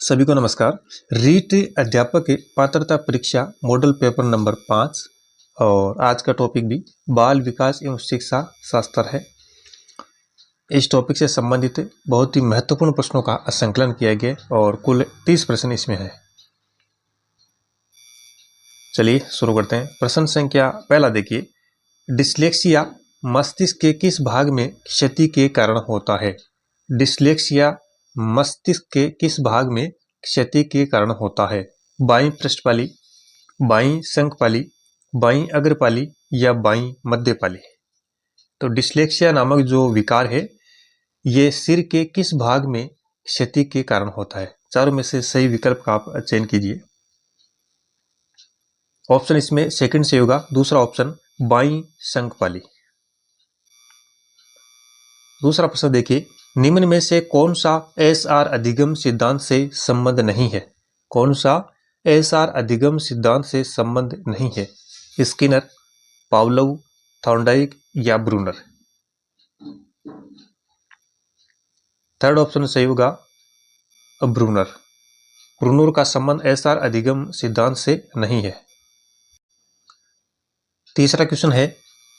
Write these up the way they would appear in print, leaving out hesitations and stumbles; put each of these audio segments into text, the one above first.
सभी को नमस्कार। रीट अध्यापक पात्रता परीक्षा मॉडल पेपर नंबर 5 और आज का टॉपिक भी बाल विकास एवं शिक्षा शास्त्र है। इस टॉपिक से संबंधित बहुत ही महत्वपूर्ण प्रश्नों का संकलन किया गया और कुल 30 प्रश्न इसमें है। चलिए शुरू करते हैं। प्रश्न संख्या पहला देखिए, डिस्लेक्सिया मस्तिष्क के किस भाग में क्षति के कारण होता है? डिस्लेक्सिया मस्तिष्क के किस भाग में क्षति के कारण होता है? बाईं पृष्ठपाली, बाईं शंखपाली, बाईं अग्रपाली या बाईं मध्यपाली? तो डिस्लेक्सिया नामक जो विकार है ये सिर के किस भाग में क्षति के कारण होता है? चारों में से सही विकल्प का आप चयन कीजिए। ऑप्शन इसमें सेकंड से होगा, दूसरा ऑप्शन बाईं शंखपाली। दूसरा प्रश्न देखिए, निम्न में से कौन सा एसआर अधिगम सिद्धांत से संबंध नहीं है? कौन सा एसआर अधिगम सिद्धांत से संबंध नहीं है? स्किनर, पावलोव, थॉर्नडाइक या ब्रूनर? थर्ड ऑप्शन सही होगा ब्रूनर। ब्रूनर का संबंध एसआर अधिगम सिद्धांत से नहीं है। तीसरा क्वेश्चन है,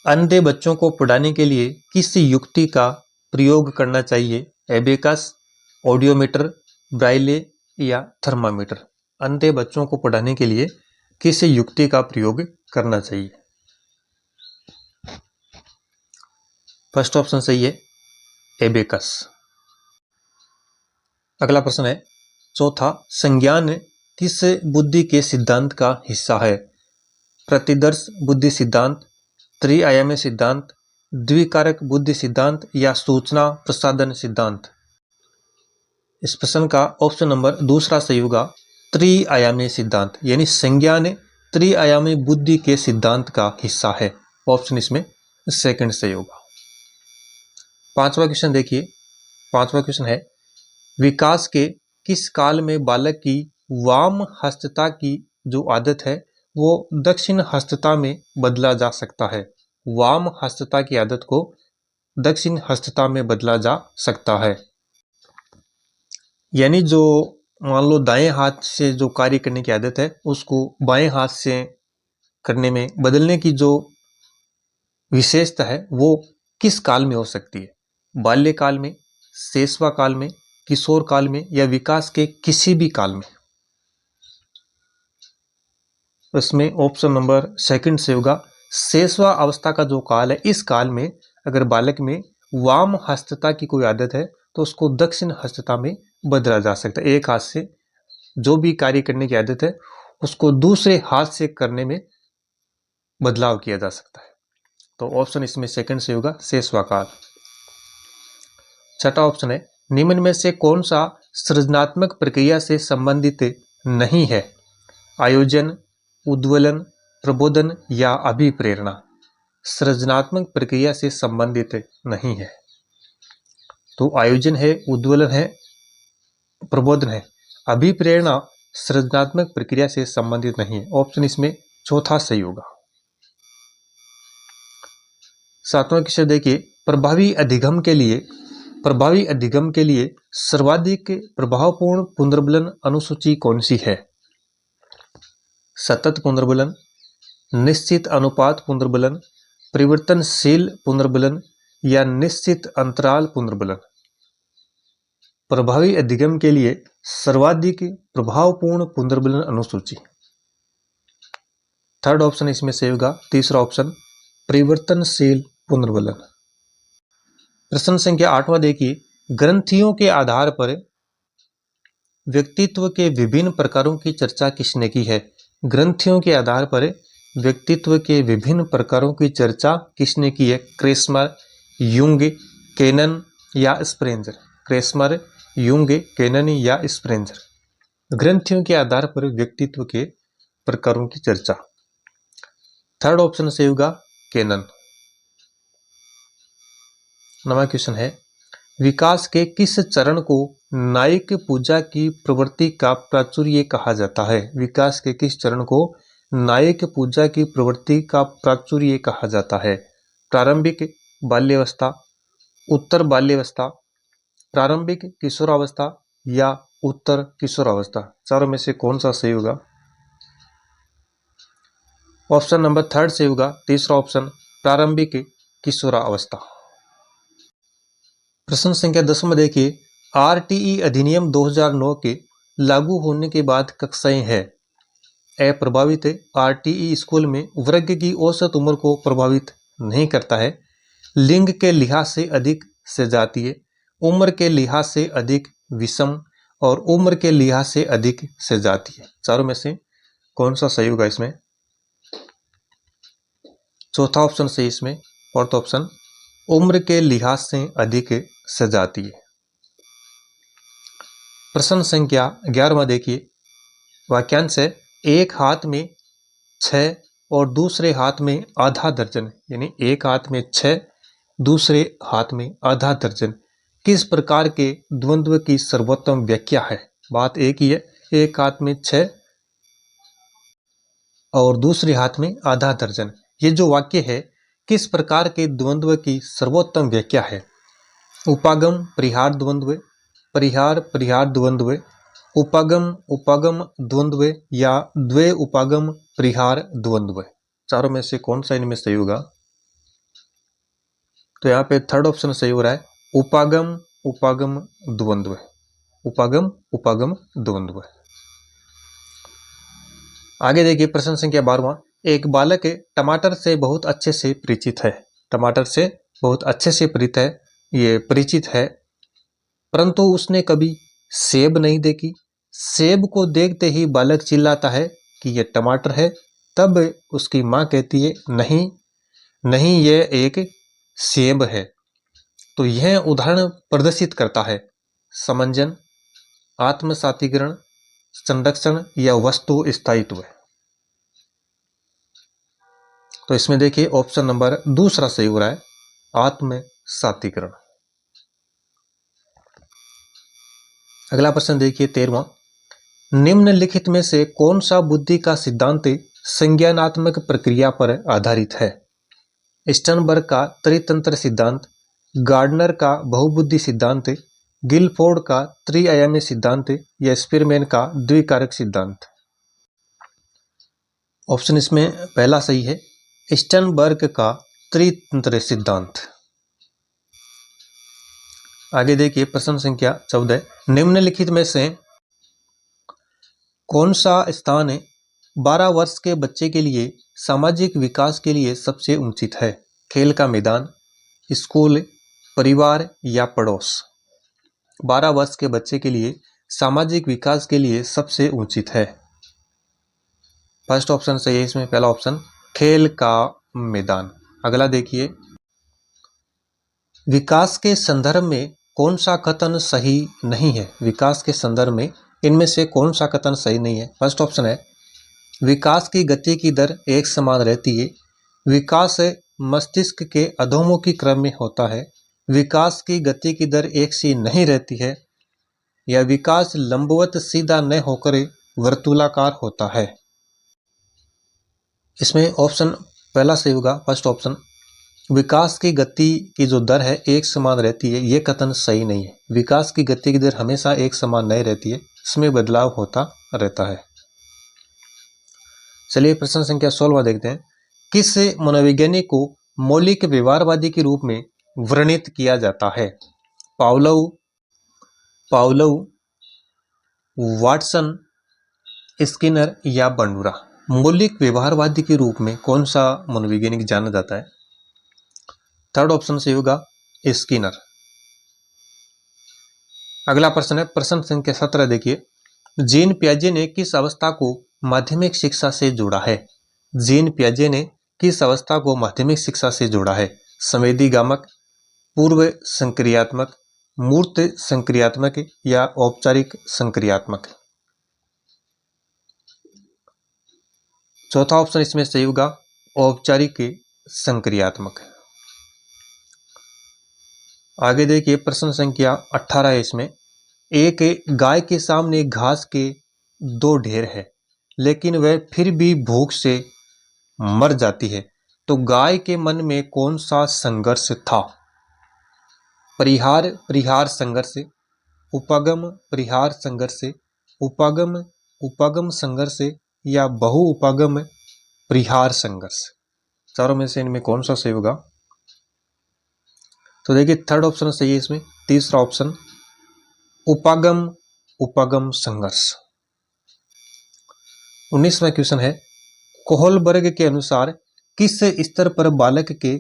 अंधे बच्चों को पढ़ाने के लिए किस युक्ति का प्रयोग करना चाहिए? एबेकस, ऑडियोमीटर, ब्राइले या थर्मामीटर? अंधे बच्चों को पढ़ाने के लिए किस युक्ति का प्रयोग करना चाहिए? फर्स्ट ऑप्शन सही है, एबेकस। अगला प्रश्न है चौथा, संज्ञान किस बुद्धि के सिद्धांत का हिस्सा है? प्रतिदर्श बुद्धि सिद्धांत, त्रिआयामी सिद्धांत, द्विकारक बुद्धि सिद्धांत या सूचना प्रसाधन सिद्धांत? इस प्रश्न का ऑप्शन नंबर दूसरा सही होगा, त्रिआयामी सिद्धांत, यानी संज्ञान त्रिआयामी बुद्धि के सिद्धांत का हिस्सा है। ऑप्शन इसमें सेकंड सही होगा। पांचवा क्वेश्चन देखिए, पांचवा क्वेश्चन है, विकास के किस काल में बालक की वाम हस्तता की जो आदत है वो दक्षिण हस्तता में बदला जा सकता है? वाम हस्तता की आदत को दक्षिण हस्तता में बदला जा सकता है, यानी जो मान लो दाएं हाथ से जो कार्य करने की आदत है उसको बाएं हाथ से करने में बदलने की जो विशेषता है वो किस काल में हो सकती है? बाल्यकाल में, शैशव काल में, किशोर काल में या विकास के किसी भी काल में? इसमें ऑप्शन नंबर सेकंड से होगा, शैशव अवस्था का जो काल है इस काल में अगर बालक में वाम हस्तता की कोई आदत है तो उसको दक्षिण हस्तता में बदला जा सकता है। एक हाथ से जो भी कार्य करने की आदत है उसको दूसरे हाथ से करने में बदलाव किया जा सकता है। तो ऑप्शन इसमें सेकंड से होगा, शैशव काल। छठा ऑप्शन है, निम्न में से कौन सा सृजनात्मक प्रक्रिया से संबंधित नहीं है? आयोजन, उद्वलन, प्रबोधन या अभिप्रेरणा? सृजनात्मक प्रक्रिया से संबंधित नहीं है। तो आयोजन है, उद्वलन है, प्रबोधन है, अभिप्रेरणा सृजनात्मक प्रक्रिया से संबंधित नहीं है। ऑप्शन इसमें चौथा सही होगा। सातवां क्वेश्चन देखिए, प्रभावी अधिगम के लिए सर्वाधिक प्रभावपूर्ण पुनर्बलन अनुसूची कौन सी है? सतत पुनर्बलन, निश्चित अनुपात पुनर्बलन, परिवर्तनशील पुनर्बलन या निश्चित अंतराल पुनर्बलन? प्रभावी अधिगम के लिए सर्वाधिक प्रभावपूर्ण पुनर्बलन अनुसूची। थर्ड ऑप्शन इसमें से होगा, तीसरा ऑप्शन परिवर्तनशील पुनर्बलन। प्रश्न संख्या 8वां देखिए, ग्रंथियों के आधार पर व्यक्तित्व के विभिन्न प्रकारों की चर्चा किसने की है? ग्रंथियों के आधार पर व्यक्तित्व के विभिन्न प्रकारों की चर्चा किसने की है? क्रेस्मर, युंग, केनन या स्प्रेंजर? क्रेस्मर, युंग, केनन या स्प्रेंजर? ग्रंथियों के आधार पर व्यक्तित्व के प्रकारों की चर्चा। थर्ड ऑप्शन से होगा केनन। नवा क्वेश्चन है, विकास के किस चरण को नायक पूजा की प्रवृत्ति का प्राचुर्य कहा जाता है? विकास के किस चरण को नायक पूजा की प्रवृत्ति का प्राचुर्य कहा जाता है? प्रारंभिक बाल्यावस्था, उत्तर बाल्यावस्था, प्रारंभिक किशोरावस्था या उत्तर किशोरावस्था। चारों में से कौन सा सही होगा? ऑप्शन नंबर थर्ड सही होगा। तीसरा ऑप्शन प्रारंभिक किशोरावस्था। प्रश्न संख्या 10 में देखिए, आरटीई अधिनियम 2009 के लागू होने के बाद कक्षाएं हैं। ए प्रभावित है। आरटीई स्कूल में वर्ग की औसत उम्र को प्रभावित नहीं करता है। लिंग के लिहाज से अधिक सजातीय, उम्र के लिहाज से अधिक विषम और उम्र के लिहाज से अधिक सजातीय। चारों में से कौन सा सही होगा इसमें? चौथा ऑप्शन सही इसमें। फोर्थ ऑप्शन उम्र के लिहाज से अधिक सजातीय। प्रश्न संख्या 11 में देखिए, वाक्यांश है एक हाथ में 6 और दूसरे हाथ में आधा दर्जन, यानी एक हाथ में 6 दूसरे हाथ में आधा दर्जन किस प्रकार के द्वंद्व की सर्वोत्तम व्याख्या है? बात एक ही है, एक हाथ में 6 और दूसरे हाथ में आधा दर्जन। ये जो वाक्य है किस प्रकार के द्वंद्व की सर्वोत्तम व्याख्या है? उपागम परिहार द्वंद्व, परिहार परिहार द्वंद्व, उपागम उपागम द्वंद्व या द्वे उपागम परिहार द्वंद्व। चारों में से कौन सा इनमें सही होगा? तो यहाँ पे थर्ड ऑप्शन सही हो रहा है, उपागम उपागम द्वंद्व। उपागम उपागम द्वंद्व। आगे देखिए प्रश्न संख्या 12वां, एक बालक टमाटर से बहुत अच्छे से परिचित है। टमाटर से बहुत अच्छे से परिचित है, परंतु उसने कभी सेब नहीं देखी। सेब को देखते ही बालक चिल्लाता है कि यह टमाटर है। तब उसकी माँ कहती है नहीं नहीं, यह एक सेब है। तो यह उदाहरण प्रदर्शित करता है समंजन, आत्मसातीकरण, संरक्षण या वस्तु स्थायित्व। तो इसमें देखिए ऑप्शन नंबर दूसरा सही हो रहा है, आत्मसातीकरण। अगला प्रश्न देखिए 13वां, निम्नलिखित में से कौन सा बुद्धि का सिद्धांत संज्ञानात्मक प्रक्रिया पर आधारित है? स्टर्नबर्ग का त्रितंत्र सिद्धांत, गार्डनर का बहुबुद्धि सिद्धांत, गिलफोर्ड का त्रिआयामी सिद्धांत या स्पिरमैन का द्विकारक सिद्धांत। ऑप्शन इसमें पहला सही है, स्टर्नबर्ग का त्रितंत्र सिद्धांत। आगे देखिए प्रश्न संख्या 14, निम्नलिखित में से कौन सा स्थान 12 वर्ष के बच्चे के लिए सामाजिक विकास के लिए सबसे उचित है? खेल का मैदान, स्कूल, परिवार या पड़ोस। 12 वर्ष के बच्चे के लिए सामाजिक विकास के लिए सबसे उचित है। फर्स्ट ऑप्शन सही है इसमें, पहला ऑप्शन खेल का मैदान। अगला देखिए, विकास के संदर्भ में कौन सा कथन सही नहीं है? विकास के संदर्भ में इनमें से कौन सा कथन सही नहीं है? फर्स्ट ऑप्शन है, विकास की गति की दर एक समान रहती है। विकास मस्तिष्क के अधोमुखी क्रम में होता है। विकास की गति की दर एक सी नहीं रहती है। या विकास लंबवत सीधा न होकर वर्तुलाकार होता है। इसमें ऑप्शन पहला सही होगा, फर्स्ट ऑप्शन। विकास की गति की जो दर है एक समान रहती है, ये कथन सही नहीं है। विकास की गति की दर हमेशा एक समान नहीं रहती है, इसमें बदलाव होता रहता है। चलिए प्रश्न संख्या 16 देखते हैं, किस मनोवैज्ञानिक को मौलिक व्यवहारवादी के रूप में वर्णित किया जाता है? पावलोव, वाटसन, स्किनर या बंडूरा। मौलिक व्यवहारवादी के रूप में कौन सा मनोवैज्ञानिक जाना जाता है? थर्ड ऑप्शन से होगा स्किनर। अगला प्रश्न है प्रश्न संख्या 17 देखिए, जीन पियाजे ने किस अवस्था को माध्यमिक शिक्षा से जोड़ा है? जीन पियाजे ने किस अवस्था को माध्यमिक शिक्षा से जोड़ा है? संवेदीगामक, पूर्व संक्रियात्मक, मूर्त संक्रियात्मक या औपचारिक संक्रियात्मक। चौथा ऑप्शन इसमें सही होगा, औपचारिक संक्रियात्मक। आगे देखिए प्रश्न संख्या 18 है इसमें, एक गाय के सामने घास के 2 ढेर है लेकिन वह फिर भी भूख से मर जाती है, तो गाय के मन में कौन सा संघर्ष था? परिहार संघर्ष, उपागम परिहार संघर्ष, उपागम संघर्ष या बहु उपागम परिहार संघर्ष। चारों में से इनमें कौन सा सही होगा? तो देखिए थर्ड ऑप्शन सही है इसमें। तीसरा ऑप्शन उपागम संघर्ष। 19वां क्वेश्चन है, कोहलबर्ग के अनुसार किस स्तर पर बालक के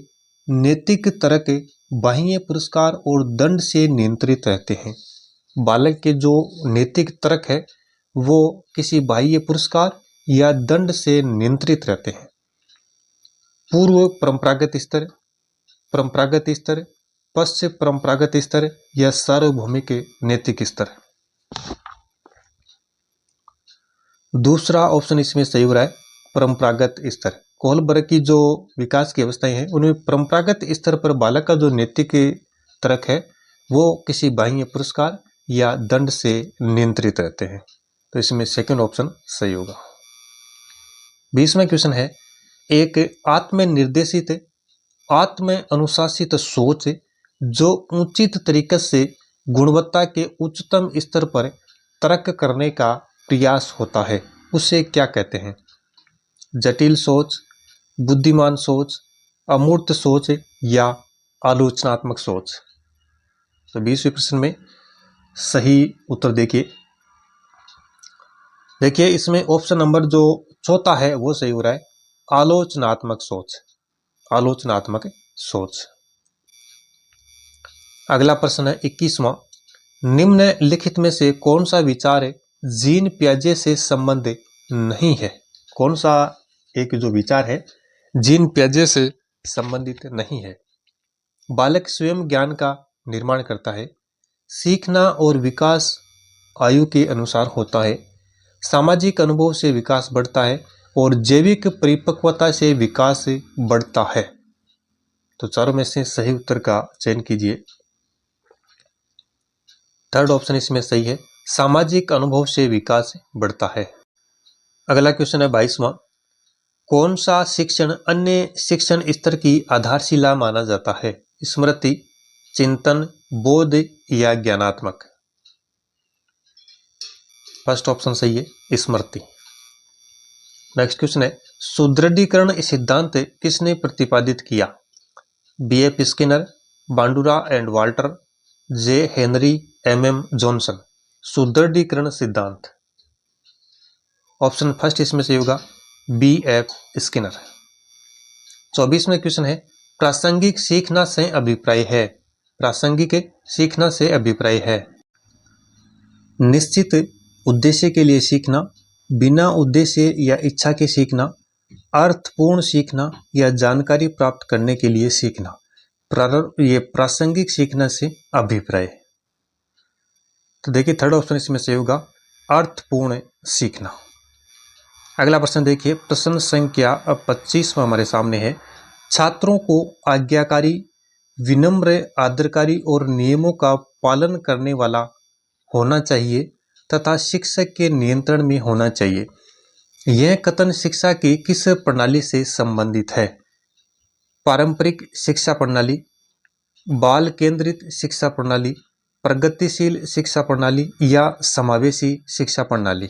नैतिक तर्क बाह्य पुरस्कार और दंड से नियंत्रित रहते हैं? बालक के जो नैतिक तर्क है वो किसी बाह्य पुरस्कार या दंड से नियंत्रित रहते हैं? पूर्व परंपरागत स्तर, पश्चिम परंपरागत स्तर या सार्वभौमिक नैतिक स्तर? दूसरा ऑप्शन इसमें सही हो रहा है, परंपरागत स्तर। कोहलबर्ग की जो विकास की अवस्थाएं हैं उनमें परंपरागत स्तर पर बालक का जो नैतिक तर्क है वो किसी बाह्य पुरस्कार या दंड से नियंत्रित रहते हैं। तो इसमें सेकंड ऑप्शन सही होगा। 20वां क्वेश्चन है, एक आत्मनिर्देशित आत्म अनुशासित सोच जो उचित तरीके से गुणवत्ता के उच्चतम स्तर पर तर्क करने का प्रयास होता है उसे क्या कहते हैं? जटिल सोच, बुद्धिमान सोच, अमूर्त सोच या आलोचनात्मक सोच? तो 20वें प्रश्न में सही उत्तर देखिए इसमें ऑप्शन नंबर जो चौथा है वो सही हो रहा है, आलोचनात्मक सोच। अगला प्रश्न है 21वां, निम्नलिखित में से कौन सा विचार जीन पियाजे से संबंधित नहीं है? कौन सा एक जो विचार है जीन पियाजे से संबंधित नहीं है? बालक स्वयं ज्ञान का निर्माण करता है, सीखना और विकास आयु के अनुसार होता है, सामाजिक अनुभव से विकास बढ़ता है और जैविक परिपक्वता से विकास बढ़ता है। तो चारों में से सही उत्तर का चयन कीजिए। थर्ड ऑप्शन इसमें सही है, सामाजिक अनुभव से विकास बढ़ता है। अगला क्वेश्चन है 22वां, कौन सा शिक्षण अन्य शिक्षण स्तर की आधारशिला माना जाता है? स्मृति, चिंतन, बोध या ज्ञानात्मक? फर्स्ट ऑप्शन सही है, स्मृति। नेक्स्ट क्वेश्चन है, सुदृढ़ीकरण सिद्धांत किसने प्रतिपादित किया? B.F. Skinner, बांडुरा and Walter, J Henry, M.M. Johnson? सुदृढ़ीकरण सिद्धांत। ऑप्शन फर्स्ट इसमें से होगा B.F. स्किनर। 24वां क्वेश्चन है, प्रासंगिक सीखना से अभिप्राय है? प्रासंगिक सीखना से अभिप्राय है निश्चित उद्देश्य के लिए सीखना, बिना उद्देश्य या इच्छा के सीखना, अर्थपूर्ण सीखना या जानकारी प्राप्त करने के लिए सीखना। ये प्रासंगिक सीखना से अभिप्राय। तो देखिए थर्ड ऑप्शन इसमें से होगा अर्थपूर्ण सीखना। अगला प्रश्न देखिए, प्रश्न संख्या 25 हमारे सामने है, छात्रों को आज्ञाकारी, विनम्र, आदरकारी और नियमों का पालन करने वाला होना चाहिए तथा शिक्षक के नियंत्रण में होना चाहिए। यह कथन शिक्षा की किस प्रणाली से संबंधित है? पारंपरिक शिक्षा प्रणाली, बाल केंद्रित शिक्षा प्रणाली, प्रगतिशील शिक्षा प्रणाली या समावेशी शिक्षा प्रणाली?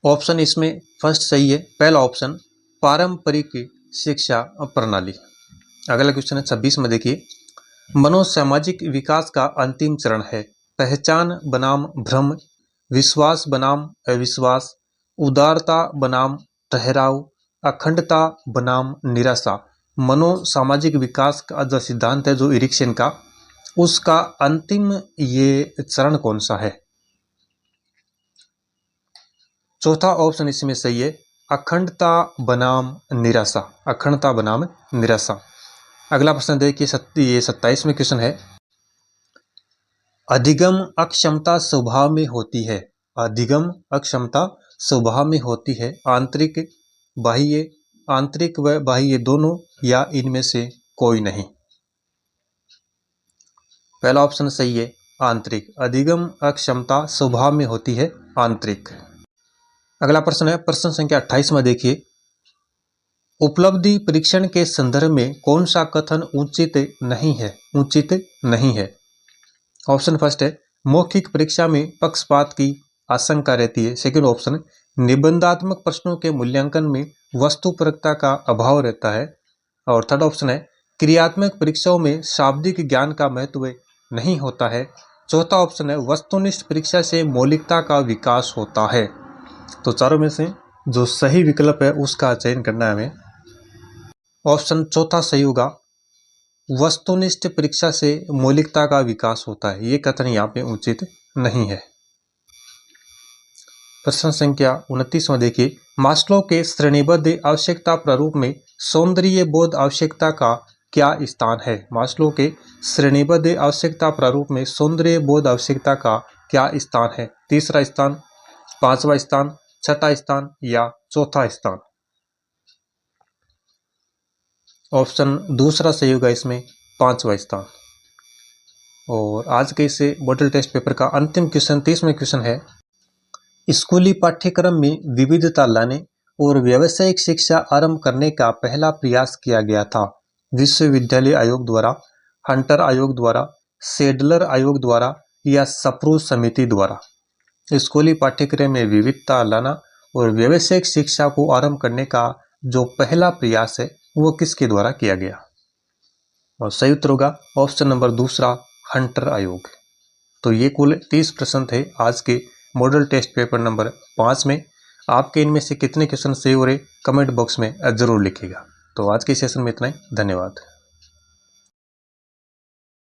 ऑप्शन इसमें फर्स्ट सही है, पहला ऑप्शन पारंपरिक शिक्षा प्रणाली। अगला क्वेश्चन है 26 में देखिए, मनोसामाजिक विकास का अंतिम चरण है पहचान बनाम भ्रम, विश्वास बनाम अविश्वास, उदारता बनाम ठहराव, अखंडता बनाम निराशा। मनोसामाजिक विकास का जो सिद्धांत है जो इरिक्सन का, उसका अंतिम ये चरण कौन सा है? चौथा ऑप्शन इसमें सही है, अखंडता बनाम निराशा, अखंडता बनाम निराशा। अगला प्रश्न देखिए ये 27वें क्वेश्चन है, अधिगम अक्षमता स्वभाव में होती है? अधिगम अक्षमता स्वभाव में होती है आंतरिक व बाह्य दोनों या इनमें से कोई नहीं? पहला ऑप्शन सही है, आंतरिक। अधिगम अक्षमता स्वभाव में होती है आंतरिक। अगला प्रश्न है प्रश्न संख्या 28 में देखिए, उपलब्धि परीक्षण के संदर्भ में कौन सा कथन उचित नहीं है? ऑप्शन फर्स्ट है मौखिक परीक्षा में पक्षपात की आशंका रहती है। सेकंड ऑप्शन निबंधात्मक प्रश्नों के मूल्यांकन में वस्तुपरकता का अभाव रहता है। और थर्ड ऑप्शन है क्रियात्मक परीक्षाओं में शाब्दिक ज्ञान का महत्व नहीं होता है। चौथा ऑप्शन है वस्तुनिष्ठ परीक्षा से मौलिकता का विकास होता है। तो चारों में से जो सही विकल्प है उसका चयन करना है हमें। ऑप्शन चौथा सही होगा, वस्तुनिष्ठ परीक्षा से मौलिकता का विकास होता है। ये कथन यहाँ पे उचित नहीं है। प्रश्न संख्या 29वां देखिए, मास्लो के श्रेणीबद्ध आवश्यकता प्रारूप में सौंदर्य बोध आवश्यकता का क्या स्थान है? मास्लो के श्रेणीबद्ध आवश्यकता प्रारूप में सौंदर्य बोध आवश्यकता का क्या स्थान है? तीसरा स्थान, पांचवा स्थान, छठा स्थान या चौथा स्थान? ऑप्शन दूसरा सही होगा इसमें, पांचवा स्थान। और आज के इस मॉडल टेस्ट पेपर का अंतिम क्वेश्चन 30वां क्वेश्चन है, स्कूली पाठ्यक्रम में विविधता लाने और व्यावसायिक शिक्षा आरंभ करने का पहला प्रयास किया गया था। विश्वविद्यालय आयोग द्वारा, हंटर आयोग द्वारा, सेडलर आयोग द्वारा या सप्रू समिति द्वारा? स्कूली पाठ्यक्रम में विविधता लाना और व्यावसायिक शिक्षा को आरंभ करने का जो पहला प्रयास है वो किसके द्वारा किया गया? और सही उत्तर होगा ऑप्शन नंबर दूसरा, हंटर आयोग। तो ये कुल 30 प्रश्न थे आज के मॉडल टेस्ट पेपर नंबर 5 में। आपके इनमें से कितने क्वेश्चन सही हो रहे कमेंट बॉक्स में जरूर लिखिएगा। तो आज के सेशन में इतना ही, धन्यवाद।